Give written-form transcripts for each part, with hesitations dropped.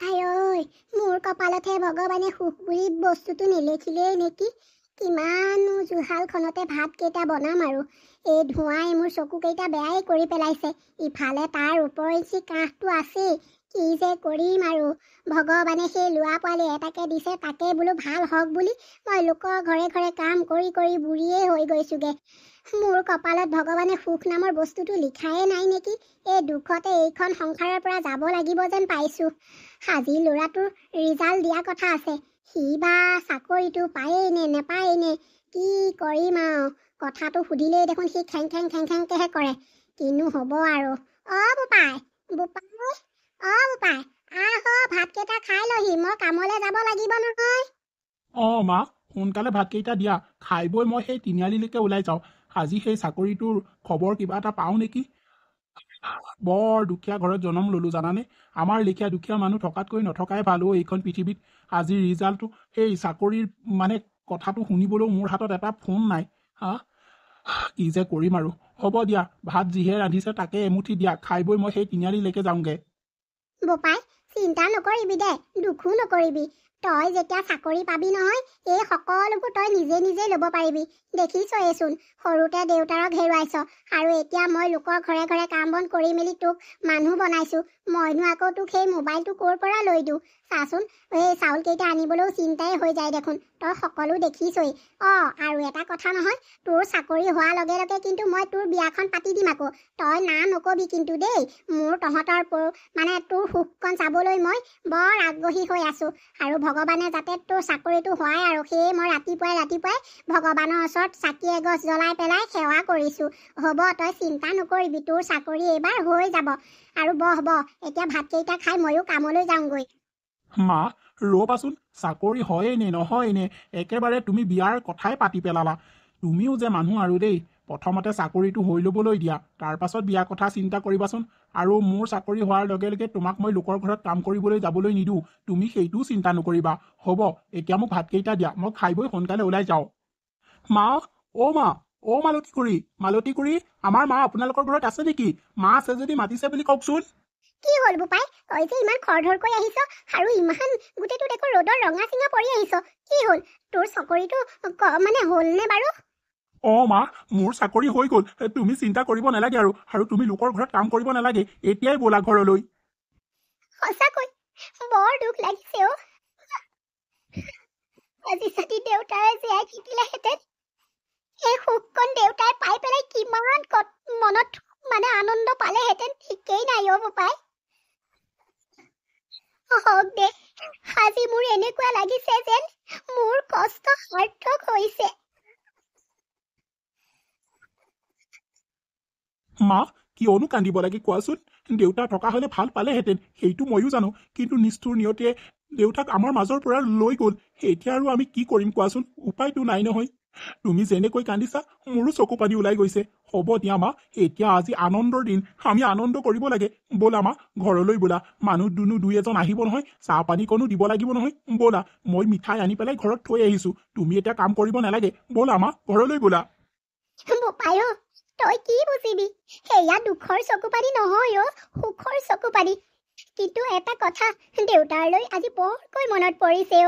আই মোৰ কপালতহে ভগৱানে সুখ বুলি বস্তুটো নিলিখিলেই নেকি। কিমানো জুহালখনতে ভাতকেইটা বনাম আৰু এই ধোঁৱাই মোৰ চকুকেইটা বেয়াই কৰি পেলাইছে। ইফালে তাৰ ওপৰিঞ্চি কাহটো আছেই। কি যে কৰিম আৰু ভগৱানে সেই লোৱা পোৱালি এটাকে দিছে, তাকে বোলো ভাল হওক বুলি মই লোকৰ ঘৰে ঘৰে কাম কৰি কৰি বুঢ়ীয়ে হৈ গৈছোগে। মোৰ কপালত ভগৱানে সুখ নামৰ বস্তুটো লিখাই নাই নেকি। এই দুখতে এইখন সংসাৰৰ পৰা যাব লাগিব যেন পাইছো। আজি ল'ৰাটোৰ ৰিজাল্ট দিয়া কথা আছে। সি বা চাকৰিটো পায়েই নে নেপায়েই নে, কি কৰিম আৰু। কথাটো সুধিলেই দেখোন সি খেং খেং খেং খেংকেহে কৰে। কিনো হ'ব আৰু। বোপাই, বোপাই, বোপাই, আহ ভাতকেইটা খাই লহি, মই কামলৈ যাব লাগিব নহয়। মা সোনকালে ভাতকেইটা দিয়া, খাই বৈ মই সেই তিনিআলিলৈকে ওলাই যাওঁ। আজি সেই চাকৰিটোৰ খবৰ কিবা এটা পাওঁ নেকি। বৰ দুখীয়া ঘৰত জন্ম ল'লোঁ জানানে। আমাৰ লেখীয়া দুখীয়া মানুহ থকাতকৈ নথকাই ভাল এইখন পৃথিৱীত। আজিৰ ৰিজাল্টটো সেই চাকৰিৰ মানে কথাটো শুনিবলৈও মোৰ হাতত এটা ফোন নাই। কি যে কৰিম আৰু। হ'ব দিয়া, ভাত যিহে ৰান্ধিছে তাকে এমুঠি দিয়া, খাই বৈ মই সেই তিনিআলিলৈকে যাওঁগৈ। বোপাই, চিন্তা নকৰিবি দে, দুখো নকৰিবি। তই যেতিয়া চাকৰি পাবি নহয়, এই সকলোবোৰ তই নিজে নিজে ল'ব পাৰিবি। দেখিছয়েচোন, সৰুতে দেউতাৰক হেৰুৱাইছ, আৰু এতিয়া মই লোকৰ ঘৰে ঘৰে কাম বন কৰি মেলি তোক মানুহ বনাইছো। মইনো আকৌ তোক সেই মোবাইলটো ক'ৰ পৰা লৈ দিওঁ। চাচোন, এই চাউলকেইটা আনিবলৈও চিন্তাই হৈ যায় দেখোন। তই সকলো দেখিছই। আৰু এটা কথা নহয়, তোৰ চাকৰি হোৱাৰ লগে লগে কিন্তু মই তোৰ বিয়াখন পাতি দিম আকৌ। তই না নকবি কিন্তু দেই। মোৰ তহঁতৰ তোৰ সুখকণ চাবলৈ মই বৰ আগ্ৰহী হৈ আছো। আৰু ভগৱানে যাতে তোৰ চাকৰিটো হোৱাই, আৰু সেয়ে মই ৰাতিপুৱাই ভগৱানৰ ওচৰত চাকি এগছ জ্বলাই পেলাই সেৱা কৰিছো। হ'ব, তই চিন্তা নকৰিবি, তোৰ চাকৰি এইবাৰ হৈ যাব। আৰু বহ, এতিয়া ভাতকেইটা খাই ময়ো কামলৈ যাওঁগৈ। মা ৰ'বাচোন, চাকৰি হয়েই নে নহয়েই নে, একেবাৰে তুমি বিয়াৰ কথাই পাতি পেলালা। তুমিও যে মানুহ আৰু দেই। প্ৰথমতে চাকৰিটো হৈ ল'বলৈ দিয়া, তাৰ পাছত বিয়াৰ কথা চিন্তা কৰিবাচোন। আৰু মোৰ চাকৰি হোৱাৰ লগে লগে তোমাক মই লোকৰ ঘৰত কাম কৰিবলৈ যাবলৈ নিদিওঁ, তুমি সেইটোও চিন্তা নকৰিবা। হ'ব, এতিয়া মোক ভাতকেইটা দিয়া, মই খাই বৈ সোনকালে ওলাই যাওঁ। মা, মালতী খুৰী, আমাৰ মা আপোনালোকৰ ঘৰত আছে নেকি? মা আছে যদি মাতিছে বুলি কওকচোন। কি হ'ল বোপাই, তই যে ইমান খৰধৰকৈ আহিছ, আৰু ইমান গোটেইটো দেখোন ৰ'দৰ ৰঙা চিঙা পৰি আহিছ। কি হ'ল, তোৰ চাকৰিটো মানে হ'লনে বাৰু? মা, মোৰ চাকৰি হৈ গ'ল। তুমি চিন্তা কৰিব নালাগে আৰু তুমি লোকৰ ঘৰত কাম কৰিব নালাগে। এতিয়াই ব'লা ঘৰলৈ। সঁচাকৈ বৰ দুখ লাগিছে। আজি যদি দেউতাৰে জীয়াই থাকিলেহেঁতেন, এই সুখকণ দেউতাই পাই পেলাই কিমান মনত মানে আনন্দ পালেহেঁতেন, ঠিকেই নাই বোপাই। হওক দে, আজি মোৰ এনেকুৱা লাগিছে যেন মোৰ কষ্ট সাৰ্থক হৈছে। মা, কিয়নো কান্দিব লাগে কোৱাচোন? দেউতা থকা হ'লে ভাল পালেহেঁতেন, সেইটো ময়ো জানো। কিন্তু নিষ্ঠুৰ নিয়তিয়ে দেউতাক আমাৰ মাজৰ পৰা লৈ গ'ল। এতিয়া আৰু আমি কি কৰিম কোৱাচোন? উপায়তো নাই নহয়। তুমি যেনেকৈ কান্দিছা, মোৰো চকু পানী ওলাই গৈছে। হ'ব দিয়া মা, এতিয়া আজি আনন্দৰ দিন, আমি আনন্দ কৰিব লাগে। ব'লা মা, ঘৰলৈ ব'লা। মানুহ দুই এজন আহিব নহয়, চাহ পানীকণো দিব লাগিব নহয়। ব'লা, মই মিঠাই আনি পেলাই ঘৰত থৈ আহিছো। তুমি এতিয়া কাম কৰিব নালাগে। ব'লা মা, ঘৰলৈ ব'লা। বোপাই, তই কি বুজিবি? সেয়া দুখৰ চকু পানী নহয়, সুখৰ চকু পানী। কিন্তু এটা কথা, দেউতাৰলৈ আজি বৰকৈ মনত পৰিছে।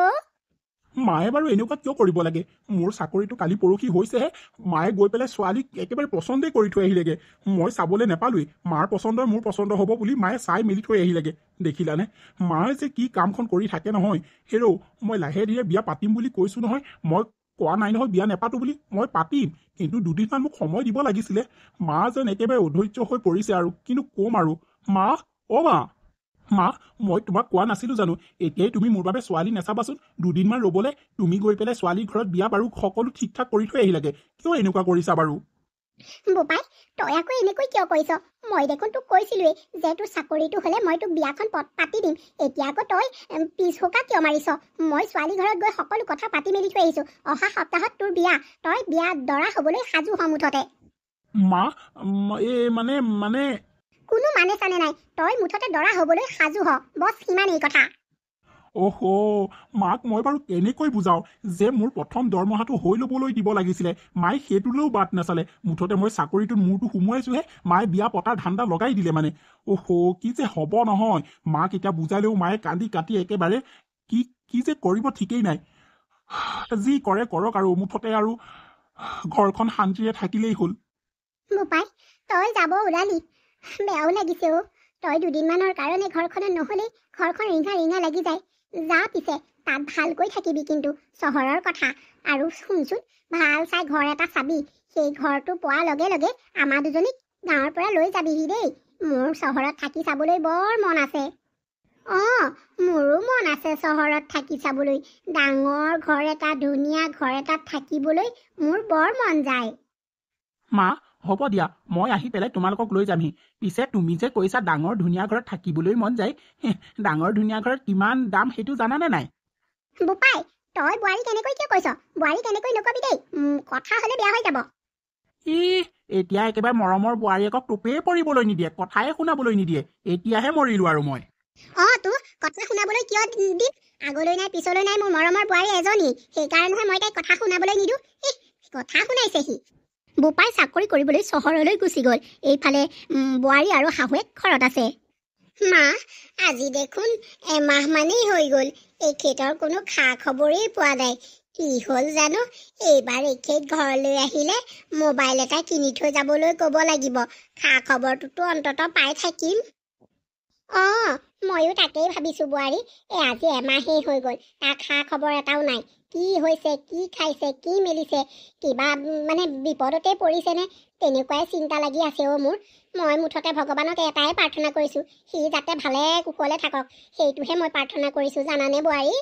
মায়ে বাৰু এনেকুৱা কিয় কৰিব লাগে? মোৰ চাকৰিটো কালি পৰহি হৈছেহে। মায়ে গৈ পেলাই ছোৱালীক একেবাৰে পচন্দই কৰি থৈ আহিলেগে। মই চাবলৈ নাপালোৱেই। মাৰ পচন্দৰ মোৰ পচন্দ হ'ব বুলি মায়ে চাই মেলি থৈ আহিলেগে। দেখিলানে, মায়ে যে কি কামখন কৰি থাকে নহয়। হেৰৌ, মই লাহে ধীৰে বিয়া পাতিম বুলি কৈছো নহয়। মই কোৱা নাই নহয় বিয়া নেপাতো বুলি। মই পাতিম, কিন্তু দুদিনমান মোক সময় দিব লাগিছিলে। মা যেন একেবাৰে অধৈৰ্য হৈ পৰিছে আৰু কিনো ক'ম আৰু। মা, মা, মই তোমাক কোৱা নাছিলো জানো, এতিয়াই তুমি মোৰ বাবে ছোৱালী নাচাবাচোন। দুদিনমান ৰ'বলৈ, তুমি গৈ পেলাই ছোৱালীৰ ঘৰত বিয়া বাৰু সকলো ঠিক ঠাক কৰি থৈ আহিলাগে। কিয় এনেকুৱা কৰিছা বাৰু? বোপাই, তই আকৌ এনেকৈ কিয় কৰিছ? মই দেখোন তোক কৈছিলোৱেই যে তোৰ চাকৰিটো হ'লে মই তোক বিয়াখন পাতি দিম। এতিয়া আকৌ তই পিছ হুকা কিয় মাৰিছ? মই ছোৱালী ঘৰত গৈ সকলো কথা পাতি মেলি থৈ আহিছো। অহা সপ্তাহত তোৰ বিয়া। তই বিয়া দৰা হ'বলৈ সাজু হ মুঠতে। মা, মানে কোনো মানে চানে নাই, তই মুঠতে দৰা হ'বলৈ সাজু হ, বছ সিমানেই কথা। অহো, মাক মই বাৰু কেনেকৈ বুজাওঁ যে মোৰ প্ৰথম দৰমহাটো হৈ ল'বলৈ দিব লাগিছিলে। মায়ে সেইটোলৈও বাট নাচালে। মুঠতে মই চাকৰিটোত মূৰটো সুমুৱাইছোহে, মায়ে বিয়া পতাৰ ধান্দা লগাই দিলে মানে। অহো, কি যে হ'ব নহয়। মাক এতিয়া বুজালেও মায়ে কান্দি কাটি একেবাৰে কি কি যে কৰিব ঠিকেই নাই। যি কৰে কৰক আৰু, মুঠতে আৰু ঘৰখন শান্তিৰে থাকিলেই হ'ল। বোপাই, তই যাব ওলালি, বেয়াও লাগিছে অ'। তই দুদিনমানৰ কাৰণে ঘৰখনত নহ'লেই ঘৰখন ৰিঙা ৰিঙা লাগি যায়। যা পিছে, তাত ভালকৈ থাকিবি কিন্তু, চহৰৰ কথা। আৰু শুনচোন, ভাল চাই ঘৰ এটা চাবি। সেই ঘৰটো পোৱাৰ লগে লগে আমাৰ দুজনীক গাঁৱৰ পৰা লৈ যাবিহি দেই। মোৰ চহৰত থাকি চাবলৈ বৰ মন আছে। মোৰো মন আছে চহৰত থাকি চাবলৈ। ডাঙৰ ঘৰ এটা, ধুনীয়া ঘৰ এটাত থাকিবলৈ মোৰ বৰ মন যায়। মা, হ'ব দিয়া, মই আহি পেলাই তোমালোকক লৈ যামহি। পিছে তুমি যে কৈছা ডাঙৰ ধুনীয়া ঘৰত থাকিবলৈ মন যায়, ডাঙৰ ধুনীয়া ঘৰত কিমান দাম সেইটো জানানে নাই? বোপাই, তই বোৱাৰী কেনেকৈ কিয় কৈছ? বোৱাৰী কেনেকৈ নকবি দেই, কথা হ'লে বেয়া হৈ যাব। এতিয়া একেবাৰে মৰমৰ বোৱাৰীয়েকক টোপেই পৰিবলৈ নিদিয়ে, কথাই শুনাবলৈ নিদিয়ে। এতিয়াহে মৰিলো আৰু মই। তোৰ কথা শুনাবলৈ কিয় দিম? আগলৈ নাই পিছলৈ নাই মোৰ মৰমৰ বোৱাৰী এজনী। সেইকাৰণেহে মই তাইক কথা শুনাবলৈ নিদিওঁ। কথা শুনাইছে সি। বোপাই চাকৰি কৰিবলৈ চহৰলৈ গুচি গ'ল। এইফালে বোৱাৰী আৰু শাহুৱেক ঘৰত আছে। মা, আজি দেখোন এমাহ মানেই হৈ গ'ল। এখেতৰ কোনো খা খবৰেই পোৱা নাই। কি হ'ল জানো? এইবাৰ এখেত ঘৰলৈ আহিলে মোবাইল এটা কিনি থৈ যাবলৈ ক'ব লাগিব। খা খবৰটোতো অন্ততঃ পাই থাকিম। ময়ো তাকেই ভাবিছোঁ বোৱাৰী। আজি এমাহেই হৈ গ'ল, তাৰ খা খবৰ এটাও নাই। কি হৈছে, কি খাইছে, কি মেলিছে, কিবা মানে বিপদতে পৰিছেনে, তেনেকুৱাই চিন্তা লাগি আছে অ' মোৰ। মই মুঠতে ভগৱানক এটাই প্ৰাৰ্থনা কৰিছোঁ, সি যাতে ভালে কুশলে থাকক। সেইটোহে মই প্ৰাৰ্থনা কৰিছোঁ, জানানে বোৱাৰী?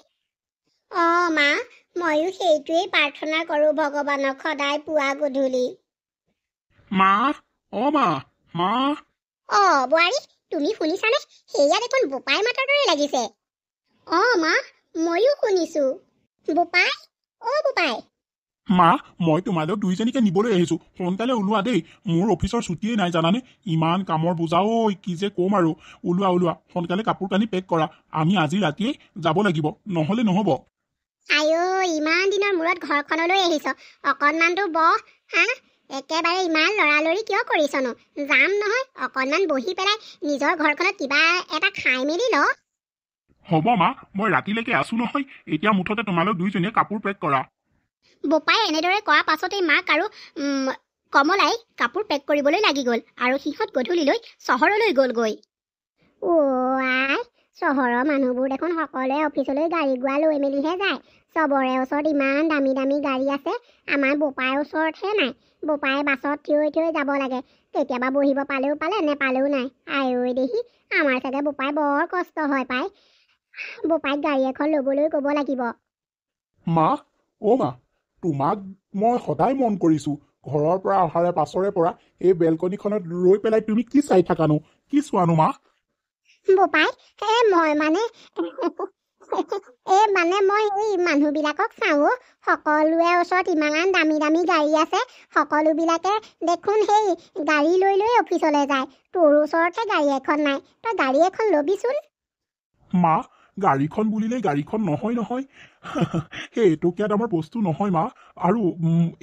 মা, ময়ো সেইটোৱেই প্ৰাৰ্থনা কৰোঁ ভগৱানক সদায় পুৱা গধূলি। মা, মা, মা। বোৱাৰী, তুমি শুনিছানে? সেয়া দেখোন বোপাই মাতৰ দৰে লাগিছে। মা, ময়ো শুনিছোঁ। বোপাই, বোপাই। মা, মই তোমালোক দুইজনীকে নিবলৈ আহিছোঁ। সোনকালে ওলোৱা দেই, মোৰ অফিচৰ ছুটিয়েই নাই জানানে। ইমান কামৰ বোজা ঐ, কি যে ক'ম আৰু। ওলোৱা, সোনকালে কাপোৰ কানি পেক কৰা। আমি আজি ৰাতিয়েই যাব লাগিব, নহ'লে নহ'ব। ইমান দিনৰ মূৰত ঘৰখনলৈ আহিছ, অকণমানতো বহ। একেবাৰে ইমান লৰালৰি কিয় কৰিছনো? যাম নহয়, অকণমান বহি পেলাই নিজৰ ঘৰখনত কিবা এটা খাই মেলি ল। হ'ব মা, মই ৰাতিলৈকে আছো নহয়। এতিয়া মুঠতে তোমালোক দুইজনীয়ে কাপোৰ পেক কৰা। বোপাই এনেদৰে কোৱাৰ পাছতেই মাক আৰু কমলাই কাপোৰ পেক কৰিবলৈ লাগি গ'ল, আৰু সিহঁত গধূলিলৈ চহৰলৈ গ'লগৈ। চহৰৰ মানুহবোৰ দেখোন সকলোৱে অফিচলৈ গাড়ী গুৰা লৈ মেলিহে যায়। চবৰে ওচৰত ইমান দামী দামী গাড়ী আছে, আমাৰ বোপাইৰ ওচৰতহে নাই। বোপাই বাছত থিয় যাব লাগে, কেতিয়াবা বহিব পালেও পালে, নেপালেও নাই। দেহি, আমাৰ চাগে বোপাই বৰ কষ্ট হয় পায়। বোপাইক গাড়ী এখন ল'বলৈ ক'ব লাগিব। মা, মা, তোমাক মই সদায় মন কৰিছোঁ। ঘৰৰ পৰা অহাৰে পাছৰে পৰা এই বেলকনিখনত ৰৈ পেলাই তুমি কি চাই থাকানো? কি চোৱানো মা? বোপাই, মই মানে মই এই মানুহবিলাকক চাওঁ। সকলোৰে ওচৰত ইমান দামী দামী গাড়ী আছে, সকলোবিলাকে দেখোন সেই গাড়ী লৈ অফিচলৈ যায়। তোৰ ওচৰতহে গাড়ী এখন নাই, তই গাড়ী এখন ল'বিচোন। মা, গাড়ীখন বুলিলেই গাড়ীখন নহয়। সেই এটকীয়া দামৰ বস্তু নহয় মা। আৰু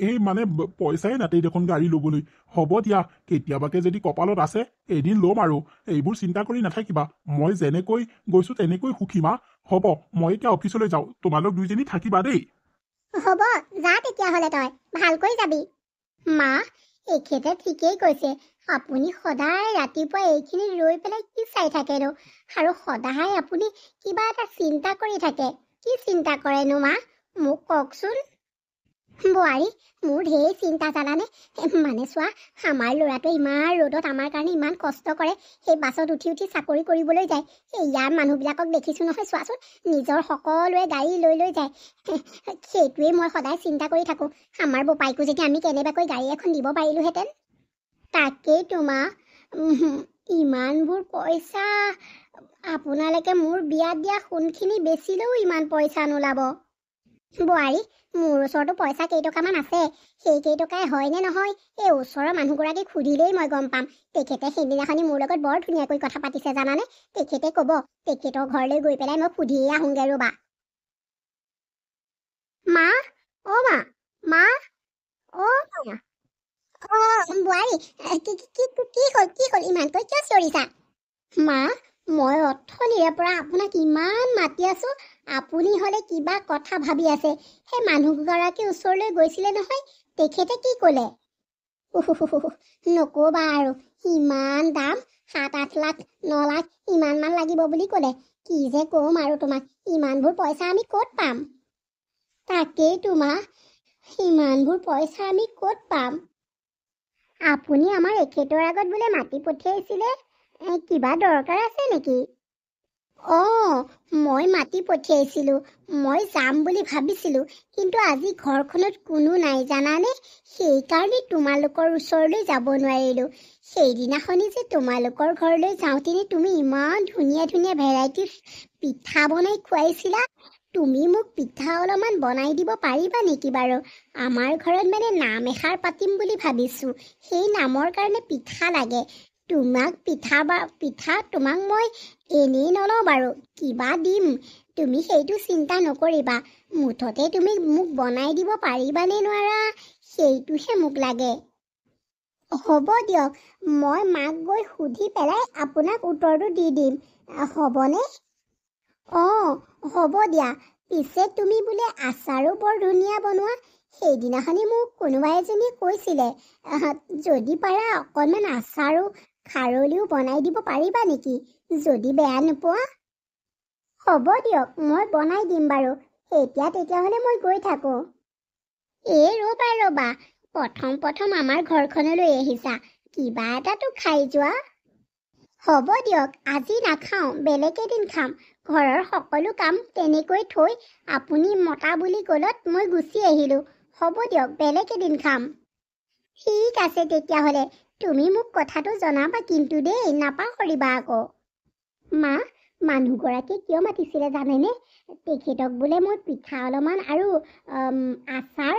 এই মানে পইচাই নাটেই দেখোন গাড়ী ল'বলৈ। হ'ব দিয়া, কেতিয়াবাকে যদি কপালত আছে এদিন ল'ম আৰু। এইবোৰ চিন্তা কৰি নাথাকিবা। মই যেনেকৈ গৈছোঁ তেনেকৈ সুখী মা। হ'ব, মই এতিয়া অফিচলৈ যাওঁ। তোমালোক দুইজনী থাকিবা দেই। হ'ব, যা তেতিয়াহ'লে তই ভালকৈ যাবি। মা, এখেতে ঠিকেই কৈছে। আপুনি সদায় ৰাতিপুৱা এইখিনিত ৰৈ পেলাই কি চাই থাকেনো? আৰু সদায় আপুনি কিবা এটা চিন্তা কৰি থাকে। কি চিন্তা কৰেনো মা? মোক কওকচোন। বোৱাৰী, মোৰ ঢেৰ চিন্তা জানানে। মানে চোৱা, আমাৰ ল'ৰাটোৱে ইমান ৰ'দত আমাৰ কাৰণে ইমান কষ্ট কৰে। সেই বাছত উঠি চাকৰি কৰিবলৈ যায়। ইয়াৰ মানুহবিলাকক দেখিছোঁ নহয়, চোৱাচোন, নিজৰ সকলোৱে গাড়ী লৈ যায়। সেইটোৱেই মই সদায় চিন্তা কৰি থাকোঁ। আমাৰ বোপাইকো যদি আমি কেনেবাকৈ গাড়ী এখন দিব পাৰিলোহেঁতেন। তাকেই তোমাৰ ইমানবোৰ পইচা, আপোনালোকে মোৰ বিয়াত দিয়া সোণখিনি বেচিলেও ইমান পইচা নোলাব। বোৱাৰী, মোৰ ওচৰতো পইচা কেইটকামান আছে। সেই কেইটকাই হয়নে নহয় এই ওচৰৰ মানুহগৰাকীক সুধিলেই মই গম পাম। তেখেতে সেইদিনাখনি মোৰ লগত বৰ ধুনীয়াকৈ কথা পাতিছে জানানে। তেখেতে ক'ব, তেখেতৰ ঘৰলৈ গৈ পেলাই মই সুধিয়ে আহোঁগৈ ৰ'বা। মা, অ' মা, মা, অ' মা, বোৱাৰী, কি হ'ল ইমানকৈ কিয় চিঞৰিছা? মা, মই অথনিৰে পৰা আপোনাক ইমান মাতি আছো, আপুনি হ'লে কিবা কথা ভাবি আছে। সেই মানুহগৰাকীৰ ওচৰলৈ গৈছিলে নহয়, তেখেতে কি ক'লে? নক'বা আৰু, ইমান দাম, 7-8 লাখ 9 লাখ ইমানমান লাগিব বুলি ক'লে। কি যে ক'ম আৰু তোমাক, ইমানবোৰ পইচা আমি ক'ত পাম? তাকেই তোমাৰ, ইমানবোৰ পইচা আমি ক'ত পাম? আপুনি আমাৰ এখেতৰ আগত বোলে মাতি পঠিয়াইছিলে, কিবা দৰকাৰ আছে নেকি? মই মাতি পঠিয়াইছিলোঁ। মই যাম বুলি ভাবিছিলোঁ, কিন্তু আজি ঘৰখনত কোনো নাই জানানে। সেইকাৰণে তোমালোকৰ ওচৰলৈ যাব নোৱাৰিলোঁ। সেইদিনাখনি যে তোমালোকৰ ঘৰলৈ যাওঁতেনে তুমি ইমান ধুনীয়া ধুনীয়া ভেৰাইটিৰ পিঠা বনাই খুৱাইছিলা। তুমি মোক পিঠা অলপমান বনাই দিব পাৰিবা নেকি বাৰু? আমাৰ ঘৰত মানে নাম এষাৰ পাতিম বুলি ভাবিছোঁ। সেই নামৰ কাৰণে পিঠা লাগে। তোমাক পিঠা তোমাক মই এনেই নলওঁ বাৰু, কিবা দিম। তুমি সেইটো চিন্তা নকৰিবা। মুঠতে তুমি মোক বনাই দিব পাৰিবানে নোৱাৰা, সেইটোহে মোক লাগে। হ'ব দিয়ক, মই মাক গৈ সুধি পেলাই আপোনাক উত্তৰটো দি দিম। হ'বনে? হ'ব দিয়া। পিছে তুমি বোলে আচাৰো বৰ ধুনীয়া বনোৱা। সেইদিনাখনি মোক কোনোবা এজনীয়ে কৈছিলে, যদি পাৰা অকণমান আচাৰো খাৰলিও বনাই দিব পাৰিবা নেকি, যদি বেয়া নোপোৱা? হ'ব দিয়ক, মই বনাই দিম বাৰু। তেতিয়াহ'লে মই গৈ থাকোঁ। ৰ'বা, প্ৰথম আমাৰ ঘৰখনলৈ আহিছা, কিবা এটাতো খাই যোৱা। হ'ব দিয়ক, আজি নাখাওঁ, বেলেগ এদিন খাম। ঘৰৰ সকলো কাম তেনেকৈ থৈ আপুনি মতা বুলি ক'লত মই গুচি আহিলোঁ। হ'ব দিয়ক, বেলেগ এদিন খাম। ঠিক আছে তেতিয়াহ'লে, তুমি মোক কথাটো জনাবা কিন্তু দেই, নাপাহৰিবা আকৌ। মা, মানুহগৰাকীয়ে কিয় মাতিছিলে জানেনে? তেখেতক বোলে মই পিঠা অলপমান আৰু আচাৰ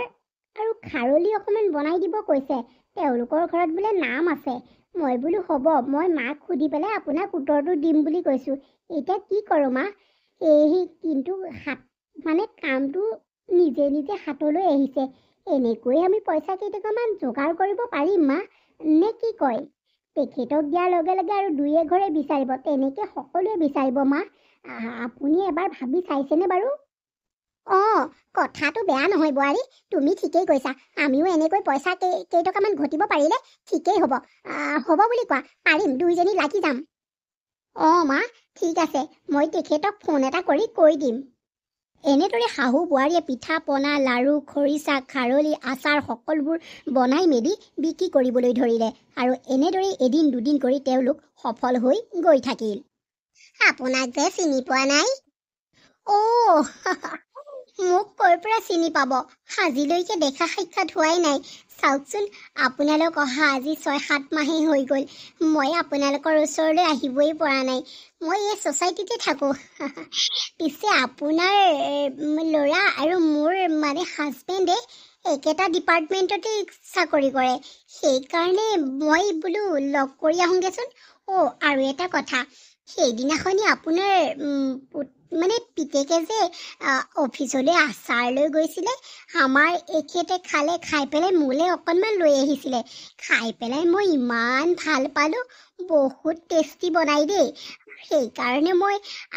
আৰু খাৰলি অকণমান বনাই দিব কৈছে। তেওঁলোকৰ ঘৰত বোলে নাম আছে। মই বোলো হ'ব, মই মাক সুধি পেলাই আপোনাক উত্তৰটো দিম বুলি কৈছোঁ। এতিয়া কি কৰোঁ মা? কিন্তু কামটো নিজে নিজে হাতলৈ আহিছে। এনেকৈ আমি পইচা কেইটকামান যোগাৰ কৰিব পাৰিম মা, নে কি কয়? তেখেতক দিয়াৰ লগে লগে আৰু দুই এঘৰে বিচাৰিব, তেনেকৈ সকলোৱে বিচাৰিব মা। আপুনি এবাৰ ভাবি চাইছেনে বাৰু? কথাটো বেয়া নহয় বোৱাৰী, তুমি ঠিকেই কৈছা। আমিও এনেকৈ পইচা কেইটকামান ঘটিব পাৰিলে ঠিকেই হ'ব। হ'ব বুলি কোৱা, পাৰিম, দুইজনী লাগি যাম। মা, ঠিক আছে, মই তেখেতক ফোন এটা কৰি কৈ দিম। এনেদৰে শাহু বোৱাৰীয়ে পিঠা পনা, লাড়ু, খৰিচা, খাৰলি, আচাৰ সকলোবোৰ বনাই মেলি বিক্ৰী কৰিবলৈ ধৰিলে। আৰু এনেদৰে এদিন দুদিন কৰি তেওঁলোক সফল হৈ গৈ থাকিল। আপোনাক যে চিনি পোৱা নাই। মোক ক'ৰ পৰা চিনি পাব? আজিলৈকে দেখা সাক্ষাৎ হোৱাই নাই। চাওকচোন, আপোনালোক অহা আজি 6-7 মাহেই হৈ গ'ল। মই আপোনালোকৰ ওচৰলৈ আহিবই পৰা নাই। মই এই ছ'চাইটিতে থাকোঁ। পিছে আপোনাৰ ল'ৰা আৰু মোৰ হাজবেণ্ডে একেটা ডিপাৰ্টমেণ্টতে চাকৰি কৰে। সেইকাৰণে মই বোলো লগ কৰি আহোঁগৈচোন। আৰু এটা কথা, সেইদিনাখনি আপোনাৰ পিতেকে যে অফিচলৈ আচাৰ লৈ গৈছিলে, আমাৰ এখেতে খাই পেলাই মোলৈ অকণমান লৈ আহিছিলে। খাই পেলাই মই ইমান ভাল পালোঁ, বহুত টেষ্টি বনাই দেই। সেইকাৰণে মই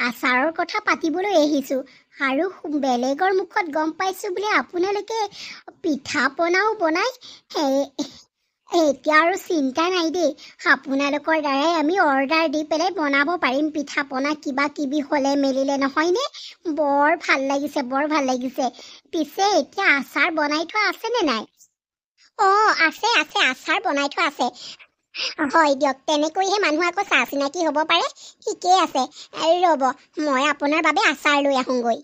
আচাৰৰ কথা পাতিবলৈ আহিছোঁ। আৰু বেলেগৰ মুখত গম পাইছোঁ বোলে আপোনালোকে পিঠা পনাও বনাই। এতিয়া আৰু চিন্তা নাই দেই, আপোনালোকৰ দ্বাৰাই আমি অৰ্ডাৰ দি পেলাই বনাব পাৰিম পিঠা পনা, কিবা কিবি হ'লে মেলিলে, নহয়নে? বৰ ভাল লাগিছে, বৰ ভাল লাগিছে। পিছে এতিয়া আচাৰ বনাই থোৱা আছেনে নাই? আছে, আচাৰ বনাই থোৱা আছে। হয় দিয়ক, তেনেকৈহে মানুহ আকৌ চাহ চিনাকি হ'ব পাৰে। ঠিকেই আছে, ৰ'ব, মই আপোনাৰ বাবে আচাৰ লৈ আহোঁগৈ।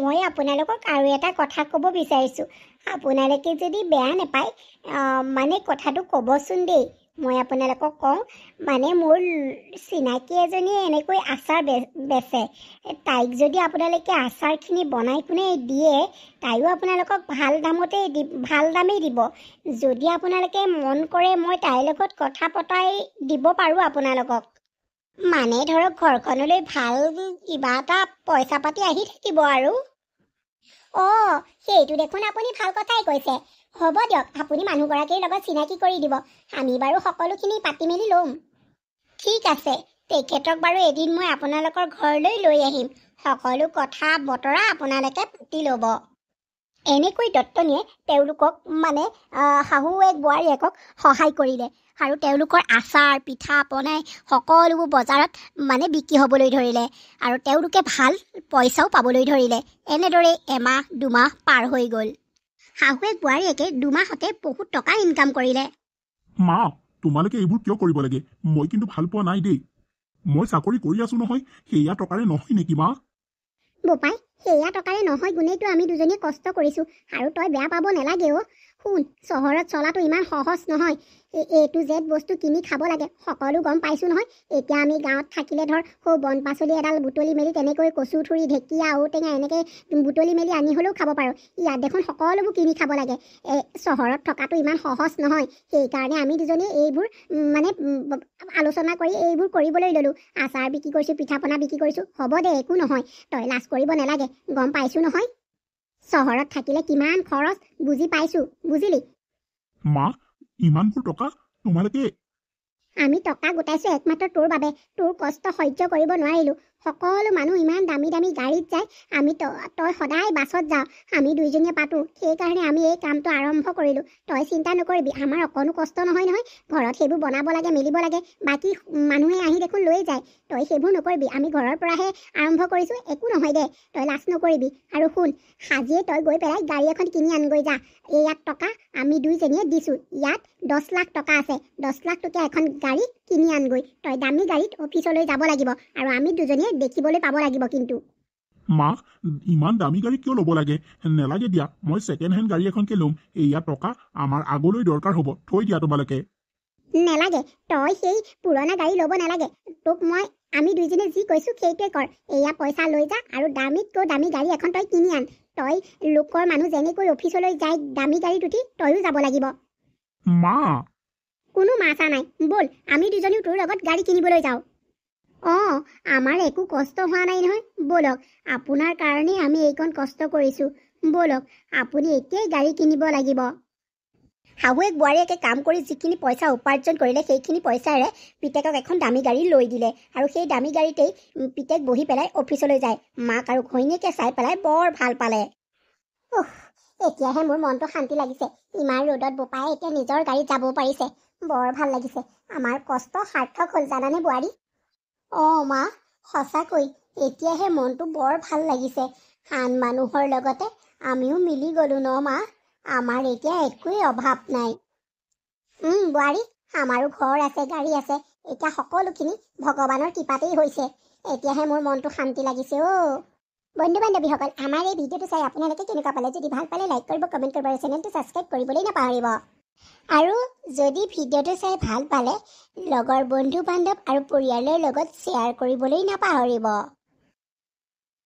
মই আপোনালোকক আৰু এটা কথা ক'ব বিচাৰিছোঁ। আপোনালোকে যদি বেয়া নাপায়, কথাটো ক'বচোন দেই। মই আপোনালোকক কওঁ মানে মোৰ চিনাকি এজনীয়ে এনেকৈ আচাৰ বেচে। তাইক যদি আপোনালোকে আচাৰখিনি বনাই কোনে দিয়ে তাইও আপোনালোকক ভাল দামেই দিব। যদি আপোনালোকে মন কৰে মই তাইৰ লগত কথা পতাই দিব পাৰোঁ আপোনালোকক। মানে ধৰক ঘৰখনলৈ ভাল কিবা এটা পইচা পাতি আহি থাকিব আৰু। অঁ, সেইটো দেখোন আপুনি ভাল কথাই কৈছে। হ'ব দিয়ক, আপুনি মানুহগৰাকীৰ লগত চিনাকি কৰি দিব। আমি বাৰু সকলোখিনি পাতি মেলি ল'ম। ঠিক আছে, তেখেতক বাৰু এদিন মই আপোনালোকৰ ঘৰলৈ লৈ আহিম। সকলো কথা বতৰা আপোনালোকে পাতি ল'ব। এনেকৈ দত্তনীয়ে তেওঁলোকক মানে শাহুৱেক বোৱাৰীয়েকক সহায় কৰিলে আৰু তেওঁলোকৰ আচাৰ পিঠা পনাই সকলোবোৰ বজাৰত মানে বিক্ৰী হ'বলৈ ধৰিলে আৰু তেওঁলোকে ভাল পইচাও পাবলৈ ধৰিলে। এনেদৰে এমাহ দুমাহ পাৰ হৈ গ'ল। শাহুৱেক বোৱাৰীয়েকে দুমাহতে বহুত টকা ইনকাম কৰিলে। মা, তোমালোকে এইবোৰ কিয় কৰিব লাগে? মই কিন্তু ভাল পোৱা নাই দেই। মই চাকৰি কৰি আছো নহয়, সেয়া টকাৰে নহয় নেকি মা? বোপাই, সেয়া টকাৰে নহয় গুণেইতো আমি দুজনীয়ে কষ্ট কৰিছোঁ আৰু তই বেয়া পাব নালাগে অ'। শুন, চহৰত চলাটো ইমান সহজ নহয়। A to Z বস্তু কিনি খাব লাগে, সকলো গম পাইছোঁ নহয়। এতিয়া আমি গাঁৱত থাকিলে ধৰ সৌ বন পাচলি এডাল বুটলি মেলি তেনেকৈ কচু থুৰি ঢেকীয়া ঔটেঙা এনেকৈ বুটলি মেলি আনি হ'লেও খাব পাৰোঁ। ইয়াত দেখোন সকলোবোৰ কিনি খাব লাগে। চহৰত থকাটো ইমান সহজ নহয়। সেইকাৰণে আমি দুজনীয়ে এইবোৰ মানে আলোচনা কৰি এইবোৰ কৰিবলৈ ল'লোঁ। আচাৰ বিক্ৰী কৰিছোঁ, পিঠা পনা বিক্ৰী কৰিছোঁ। হ'ব দে, একো নহয়, তই লাজ কৰিব নালাগে, গম পাইছোঁ নহয়। চহৰত থাকিলে কিমান খৰচ বুজি পাইছোঁ, বুজিলি? মা, ইমানবোৰ টকা তোমালোকে? আমি টকা গোটাইছোঁ একমাত্ৰ তোৰ বাবে। তোৰ কষ্ট সহ্য কৰিব নোৱাৰিলোঁ। সকলো মানুহ ইমান দামী দামী গাড়ীত যায়, আমি তই সদায় বাছত যাওঁ। আমি দুইজনীয়ে পাতোঁ, সেইকাৰণে আমি এই কামটো আৰম্ভ কৰিলোঁ। তই চিন্তা নকৰিবি, আমাৰ অকণো কষ্ট নহয় নহয়। ঘৰত সেইবোৰ বনাব লাগে, মেলিব লাগে, বাকী মানুহে আহি দেখোন লৈ যায়। তই সেইবোৰ নকৰিবি, আমি ঘৰৰ পৰাহে আৰম্ভ কৰিছোঁ। একো নহয় দে, তই লাজ নকৰিবি। আৰু শুন, সাজিয়ে তই গৈ পেলাই গাড়ী এখন কিনি আনগৈ যা। ইয়াত টকা আমি দুইজনীয়ে দিছোঁ। ইয়াত 10 লাখ টকা আছে। 10 লাখ টকীয়া এখন গাড়ী কিনি আনগৈ। তই দামী গাড়ীত অফিচলৈ যাব লাগিব আৰু আমি দুজনীয়ে দেখিবলৈ পাব লাগিব কিন্তু। মা, ইমান দামী গাড়ী কিয় ল'ব লাগে? নেলাগে দিয়া, মই ছেকেণ্ড হেণ্ড গাড়ী এখনকে ল'ম। এয়া টকা আমাৰ আগলৈ দৰকাৰ হ'ব। থৈ দিয়া তোমালোকে। নেলাগে, তই সেই পুৰণা গাড়ী ল'ব নালাগে। তোক আমি দুইজনীয়ে যি কৈছোঁ সেইটোৱে কৰ। এয়া পইচা লৈ যা আৰু দামীতকৈ দামী গাড়ী এখন তই কিনি আন। তই লোকৰ মানুহ যেনেকৈ অফিচলৈ যায় দামী গাড়ীত উঠি, তইও যাব লাগিব। মা, কোনো মাথা নাই, ব'ল আমি দুজনীও তোৰ লগত গাড়ী কিনিবলৈ যাওঁ। অঁ, আমাৰ একো কষ্ট হোৱা নাই নহয়। ব'লক, আপোনাৰ কাৰণেই আমি এইকণ কষ্ট কৰিছোঁ। ব'লক, আপুনি এতিয়াই গাড়ী কিনিব লাগিব। শাহুৱেক বোৱাৰীয়েকে কাম কৰি যিখিনি পইচা উপাৰ্জন কৰিলে সেইখিনি পইচাৰে পিতেকক এখন দামী গাড়ী লৈ দিলে আৰু সেই দামী গাড়ীতেই পিতেক বহি পেলাই অফিচলৈ যায়। মাক আৰু ঘৈণীয়েকে চাই পেলাই বৰ ভাল পালে। এতিয়াহে মোৰ মনটো শান্তি লাগিছে। ইমান ৰ'দত বোপায়ে এতিয়া নিজৰ গাড়ীত যাব পাৰিছে। বৰ ভাল লাগিছে। আমাৰ কষ্ট সাৰ্থক হ'ল জানানে বোৱাৰী? অঁ মা, সঁচাকৈ এতিয়াহে মনটো বৰ ভাল লাগিছে। আন মানুহৰ লগতে আমিও মিলি গ'লোঁ ন মা। আমাৰ এতিয়া একোৱেই অভাৱ নাই। বোৱাৰী, আমাৰো ঘৰ আছে, গাড়ী আছে। এতিয়া সকলোখিনি ভগৱানৰ কৃপাতেই হৈছে। এতিয়াহে মোৰ মনটো শান্তি লাগিছে অ'। বন্ধু বান্ধৱীসকল, আমাৰ এই ভিডিঅ'টো চাই আপোনালোকে কেনেকুৱা পালে? যদি ভাল পালে লাইক কৰিব, কমেণ্ট কৰিব আৰু চেনেলটো ছাবস্ক্ৰাইব কৰিবলৈ নাপাহৰিব। আৰু যদি ভিডিঅ'টো চাই ভাল পালে লগৰ বন্ধু বান্ধৱ আৰু পৰিয়ালৰ লগত শ্বেয়াৰ কৰিবলৈ নাপাহৰিব।